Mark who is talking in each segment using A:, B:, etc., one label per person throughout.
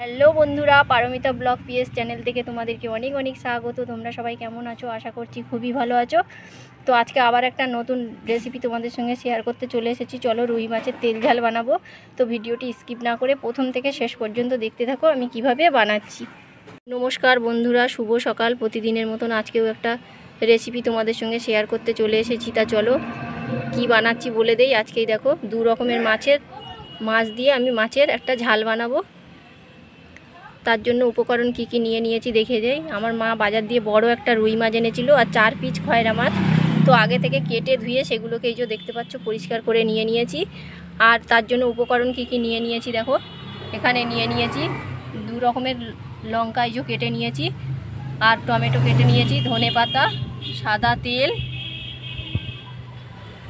A: Hello বন্ধুরা, Paromita blog PS channel থেকে তোমাদেরকে অনেক অনেক স্বাগত। তোমরা সবাই কেমন আছো? আশা করছি খুবই ভালো আছো। তো আজকে আবার একটা নতুন রেসিপি তোমাদের সঙ্গে শেয়ার করতে চলে এসেছি। চলো রুই মাছের তেল ঝাল বানাবো। তো ভিডিওটি স্কিপ না করে প্রথম থেকে শেষ পর্যন্ত দেখতে থাকো আমি কিভাবে বানাচ্ছি। নমস্কার বন্ধুরা, শুভ সকাল। প্রতিদিনের মতন আজকেও একটা রেসিপি তোমাদের সঙ্গে শেয়ার করতে চলে এসেছি। তা চলো কি বানাচ্ছি বলে দেই। আজকেই দেখো দু রকমের মাছ দিয়ে আমি মাছের একটা ঝাল বানাবো। তার জন্য উপকরণ কি কি নিয়ে নিয়েছি দেখে যাই। আমার মা বাজার দিয়ে বড় একটা রুই মাছ এনেছিল আর 4 পিস খয়রা মাছ। তো আগে থেকে কেটে ধুয়ে সেগুলোকে এই যে দেখতে পাচ্ছ পরিষ্কার করে নিয়ে নিয়েছি। আর তার জন্য উপকরণ কি কি নিয়ে নিয়েছি দেখো। এখানে নিয়ে নিয়েছি 2 রকমের লঙ্কা এই যে কেটে নিয়েছি, আর টমেটো কেটে নিয়েছি, ধনে পাতা, সাদা তেল,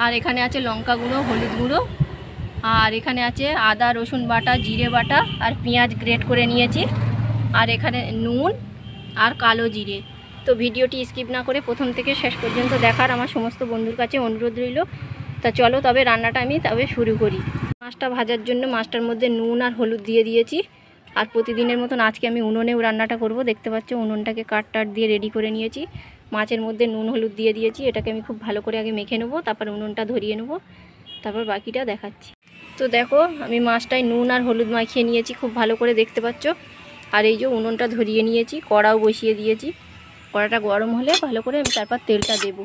A: আর এখানে আছে লঙ্কা গুঁড়ো, হলুদ গুঁড়ো, আর এখানে আছে আদা রসুন বাটা, জিরে বাটা, আর পেঁয়াজ গ্রেট করে নিয়েছি, আর এখানে নুন আর কালো জিরে। তো ভিডিওটি স্কিপ না করে প্রথম থেকে শেষ পর্যন্ত দেখার আমার সমস্ত বন্ধুর কাছে অনুরোধ রইল। তা চলো তবে রান্নাটা আমি শুরু করি। মাছটা ভাজার জন্য মাছটার মধ্যে নুন আর হলুদ দিয়ে দিয়েছি। আর প্রতিদিনের মতন আজকে আমি উনুনেও রান্নাটা করব। দেখতে পাচ্ছ উনুনটাকে কাঠ দিয়ে রেডি করে নিয়েছি। মাছের মধ্যে নুন হলুদ দিয়ে দিয়েছি। এটাকে আমি খুব ভালো করে আগে মেখে নেবো, তারপর উনুনটা ধরিয়ে নেবো, তারপর বাকিটা দেখাচ্ছি। তো দেখো আমি মাছটায় নুন আর হলুদ মাখিয়ে নিয়েছি খুব ভালো করে, দেখতে পাচ্ছ। আর এই যে উনুনটা ধরিয়ে নিয়েছি, কড়াও বসিয়ে দিয়েছি। কড়াটা গরম হলে ভালো করে আমি তারপর তেলটা দেব।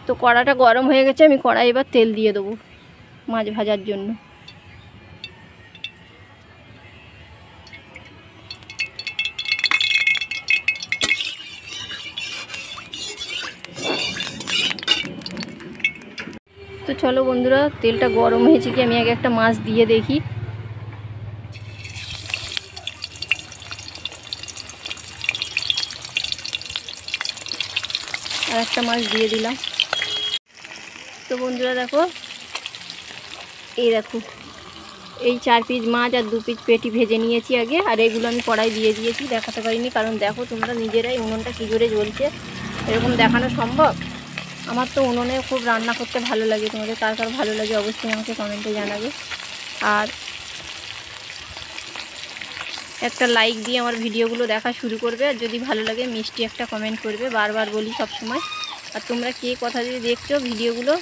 A: তো কড়াটা গরম হয়ে গেছে, আমি কড়াই এবার তেল দিয়ে দেবো মাছ ভাজার জন্য। তো চলো বন্ধুরা, তেলটা গরম হয়েছে কি আমি আগে একটা মাছ দিয়ে দেখি। আর একটা মাছ দিয়ে দিলাম। তো বন্ধুরা দেখো, এই দেখো এই 4 পিস মাছ আর 2 পিস পেটি ভেজে নিয়েছি আগে। আর এগুলো আমি কড়াই দিয়ে দিয়েছি, দেখাতে পারিনি কারণ দেখো তোমরা নিজেরাই উনুনটা কী করে জ্বলছে, এরকম দেখানো সম্ভব? আমার তো উনুনে খুব রান্না করতে ভালো লাগে। তোমাদের কার কার ভালো লাগে অবশ্যই আমাকে কমেন্টে জানাবে। আর একটা লাইক দিয়ে আমার ভিডিওগুলো দেখা শুরু করবে। আর যদি ভালো লাগে মিষ্টি একটা কমেন্ট করবে, বারবার বলি সব সময়। আর তোমরা কে কথা দিয়ে দেখছো ভিডিওগুলো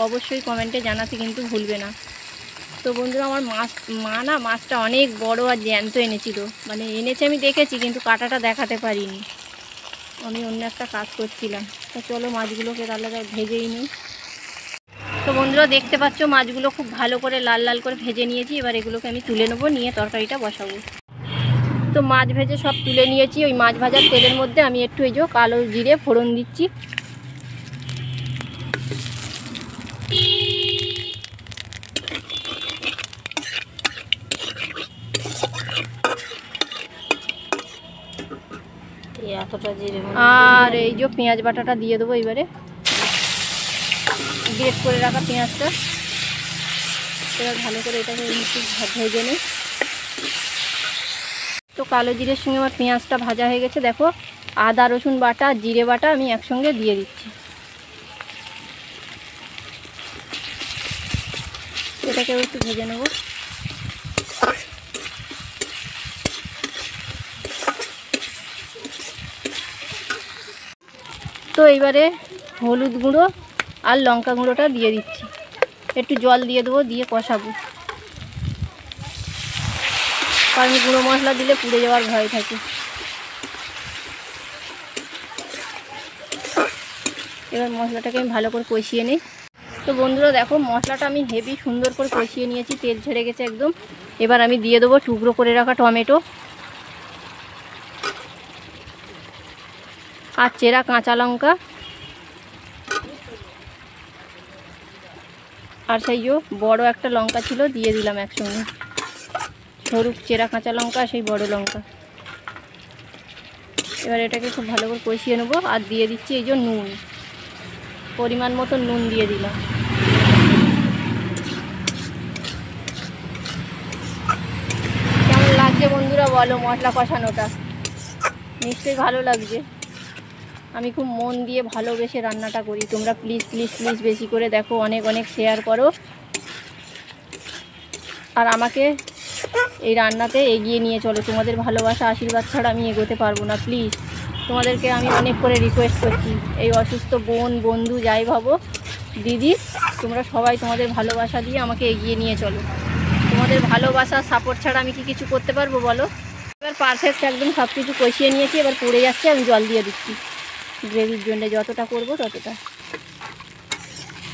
A: অবশ্যই কমেন্টে জানাতে কিন্তু ভুলবে না। তো বন্ধুরা আমার মাছটা অনেক বড় আর জ্যান্ত এনেছিল, মানে এনেছে আমি দেখেছি কিন্তু কাটাটা দেখাতে পারিনি, আমি অন্য একটা কাজ করছিলাম। তো চলো মাছগুলোকে তাহলে ভেজেই নিই। তো বন্ধুরা দেখতে পাচ্ছ মাছগুলো খুব ভালো করে লাল লাল করে ভেজে নিয়েছি। এবার এগুলোকে আমি তুলে নেবো, নিয়ে তরকারিটা বসাবো। তো মাছ ভেজে সব তুলে নিয়েছি। ওই মাছ ভাজার তেলের মধ্যে আমি একটু এই যে কালো জিরে ফোড়ন দিচ্ছি। এতটা জিরে আর এই যে পেঁয়াজ বাটাটা দিয়ে দেবো এবারে, গ্রেট করে রাখা পেঁয়াজটা। এবার ভালো করে এটাকে একটু ভেজে নিই। তো কালো জিরের সঙ্গে আমার পেঁয়াজটা ভাজা হয়ে গেছে। দেখো আদা রসুন বাটা, জিরে বাটা আমি একসঙ্গে দিয়ে দিচ্ছি। এটাকেও একটু ভেজে নেব। তো এইবারে হলুদ গুঁড়ো আর লঙ্কা গুঁড়োটা দিয়ে দিচ্ছি। একটু জল দিয়ে দেবো, দিয়ে কষাবো, কারণ গুঁড়ো মশলা দিলে পুড়ে যাওয়ার ভয় থাকে। এবার মশলাটাকে আমি ভালো করে কষিয়ে নিই। তো বন্ধুরা দেখো মশলাটা আমি হেভি সুন্দর করে কষিয়ে নিয়েছি, তেল ছেড়ে গেছে একদম। এবার আমি দিয়ে দেবো টুকরো করে রাখা টমেটো আর চেরা কাঁচা লঙ্কা, আর সেই যে বড় একটা লঙ্কা ছিল দিয়ে দিলাম একসঙ্গে, সরু চেরা কাঁচা লঙ্কা সেই বড় লঙ্কা। এবার এটাকে খুব ভালো করে কষিয়ে নেবো। আর দিয়ে দিচ্ছি এই যে নুন, পরিমাণ মতো নুন দিয়ে দিলাম। কেমন লাগছে বন্ধুরা বলো মশলা কষানোটা? নিশ্চয়ই ভালো লাগছে। আমি খুব মন দিয়ে ভালোবেসে রান্নাটা করি। তোমরা প্লিজ প্লিজ প্লিজ বেশি করে দেখো, অনেক অনেক শেয়ার করো। আর আমাকে এই রান্নাতে এগিয়ে নিয়ে চলো। তোমাদের ভালোবাসা আশীর্বাদ ছাড়া আমি এগোতে পারবো না। প্লিজ তোমাদেরকে আমি অনেক করে রিকোয়েস্ট করছি, এই অসুস্থ বোন, বন্ধু, যাই ভাবো, দিদি, তোমরা সবাই তোমাদের ভালোবাসা দিয়ে আমাকে এগিয়ে নিয়ে চলো। তোমাদের ভালোবাসা সাপোর্ট ছাড়া আমি কি কিছু করতে পারবো বলো? এবার পারফেক্ট একদম সব কিছু কষিয়ে নিয়েছি, এবার পড়ে যাচ্ছে, আমি জল দিয়ে দিচ্ছি গ্রেভির জন্য, যতটা করব ততটা।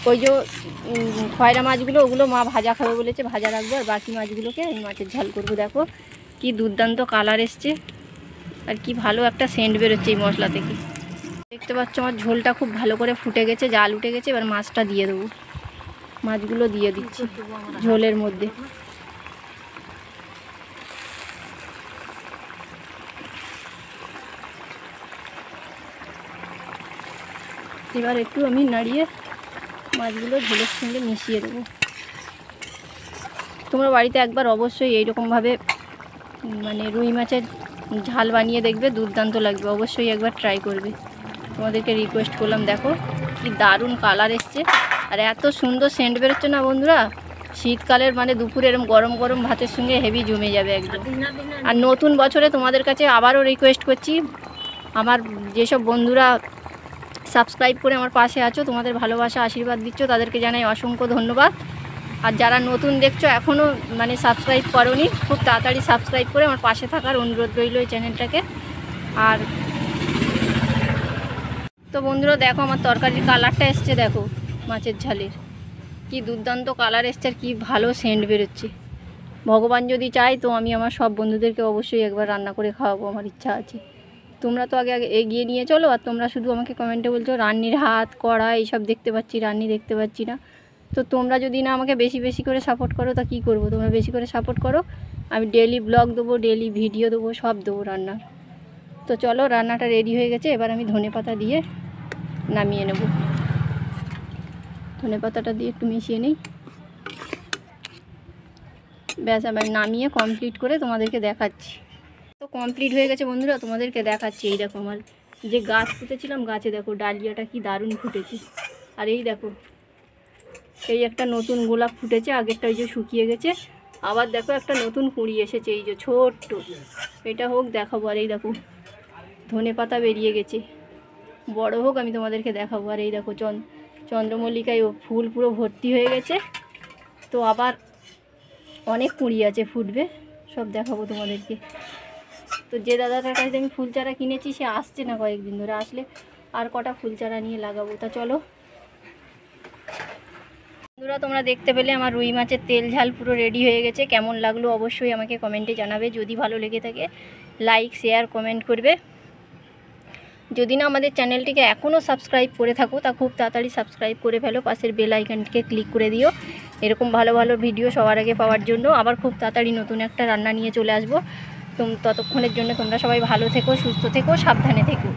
A: ওই যে খয়রা মাছগুলো, ওগুলো মা ভাজা খাবে বলেছে, ভাজা রাখবো, আর বাকি মাছগুলোকে আমি মাছের ঝাল করবো। দেখো কি দুর্দান্ত কালার এসছে, আর কি ভালো একটা সেন্ট বেরোচ্ছে এই মশলা থেকে। দেখতে পাচ্ছ আমার ঝোলটা খুব ভালো করে ফুটে গেছে, জাল উঠে গেছে। এবার মাছটা দিয়ে দেবো, মাছগুলো দিয়ে দিচ্ছি ঝোলের মধ্যে। এবার একটু আমি নাড়িয়ে মাছগুলো ঝোলের সঙ্গে মিশিয়ে দেবো। তোমরা বাড়িতে একবার অবশ্যই এইরকমভাবে মানে রুই মাছের ঝাল বানিয়ে দেখবে, দুর্দান্ত লাগবে, অবশ্যই একবার ট্রাই করবে। তোমাদেরকে রিকোয়েস্ট করলাম। দেখো কি দারুণ কালার এসছে, আর এত সুন্দর সেন্ট বেরোচ্ছে না বন্ধুরা, শীতকালের মানে দুপুরে এরকম গরম গরম ভাতের সঙ্গে হেভি জমে যাবে একদম। আর নতুন বছরে তোমাদের কাছে আবারও রিকোয়েস্ট করছি, আমার যেসব বন্ধুরা সাবস্ক্রাইব করে আমার পাশে আছো, তোমাদের ভালোবাসা আশীর্বাদ দিচ্ছ, তাদেরকে জানাই অসংখ্য ধন্যবাদ। আর যারা নতুন দেখছো এখনও মানে সাবস্ক্রাইব করোনি, খুব তাড়াতাড়ি সাবস্ক্রাইব করে আমার পাশে থাকার অনুরোধ রইল এই চ্যানেলটাকে। আর তো বন্ধুরা দেখো আমার তরকারির কালারটা এসছে, দেখো মাছের ঝালের কি দুর্দান্ত কালার এসছে, আর কি ভালো সেন্ট বেরোচ্ছে। ভগবান যদি চায় তো আমি আমার সব বন্ধুদেরকে অবশ্যই একবার রান্না করে খাওয়াবো, আমার ইচ্ছা আছে। তোমরা তো আগে এগিয়ে নিয়ে চলো, আর তোমরা শুধু আমাকে কমেন্টে বলছো রান্নির হাত, কড়া এইসব দেখতে পাচ্ছি, রান্নি দেখতে পাচ্ছি না। তো তোমরা যদি না আমাকে বেশি বেশি করে সাপোর্ট করো তা কী করবো? তোমরা বেশি করে সাপোর্ট করো, আমি ডেলি ব্লগ দেবো, ডেলি ভিডিও দেবো, সব দেবো রান্নার। তো চলো রান্নাটা রেডি হয়ে গেছে, এবার আমি ধনেপাতা দিয়ে নামিয়ে নেব। ধনেপাতাটা দিয়ে একটু মিশিয়ে নিই, ব্যাস আমি নামিয়ে কমপ্লিট করে তোমাদেরকে দেখাচ্ছি। তো কমপ্লিট হয়ে গেছে বন্ধুরা, তোমাদেরকে দেখাচ্ছি। এই দেখো আমার যে গাছ পুঁতেছিলাম, গাছে দেখো ডালিয়াটা কি দারুণ ফুটেছে। আর এই দেখো এই একটা নতুন গোলাপ ফুটেছে, আগেরটা ওই যে শুকিয়ে গেছে, আবার দেখো একটা নতুন কুঁড়ি এসেছে, এই যে ছোট্ট, এটা হোক দেখাবো। আর এই দেখো ধনেপাতা বেরিয়ে গেছে, বড় হোক আমি তোমাদেরকে দেখাবো। আর এই দেখো চন্দ্রমল্লিকায় ফুল পুরো ভর্তি হয়ে গেছে, তো আবার অনেক কুঁড়ি আছে, ফুটবে, সব দেখাবো তোমাদেরকে। তো যে দাদাটার কাছে আমি ফুল চারা কিনেছি সে আসছে না কয়েকদিন ধরে, আসলে আর কটা ফুল চারা নিয়ে লাগাবো। তা চলো বন্ধুরা, তোমরা দেখতে পেলে আমার রুই মাছের তেল ঝাল পুরো রেডি হয়ে গেছে। কেমন লাগলো অবশ্যই আমাকে কমেন্টে জানাবে, যদি ভালো লেগে থাকে লাইক, শেয়ার, কমেন্ট করবে। যদি না আমাদের চ্যানেলটিকে এখনও সাবস্ক্রাইব করে থাকো তা খুব তাড়াতাড়ি সাবস্ক্রাইব করে ফেলো, পাশের বেল আইকনটিকে ক্লিক করে দিও এরকম ভালো ভালো ভিডিও সবার আগে পাওয়ার জন্য। আবার খুব তাড়াতাড়ি নতুন একটা রান্না নিয়ে চলে আসবো। ততক্ষণের জন্য তোমরা সবাই ভালো থেকো, সুস্থ থেকো, সাবধানে থেকো।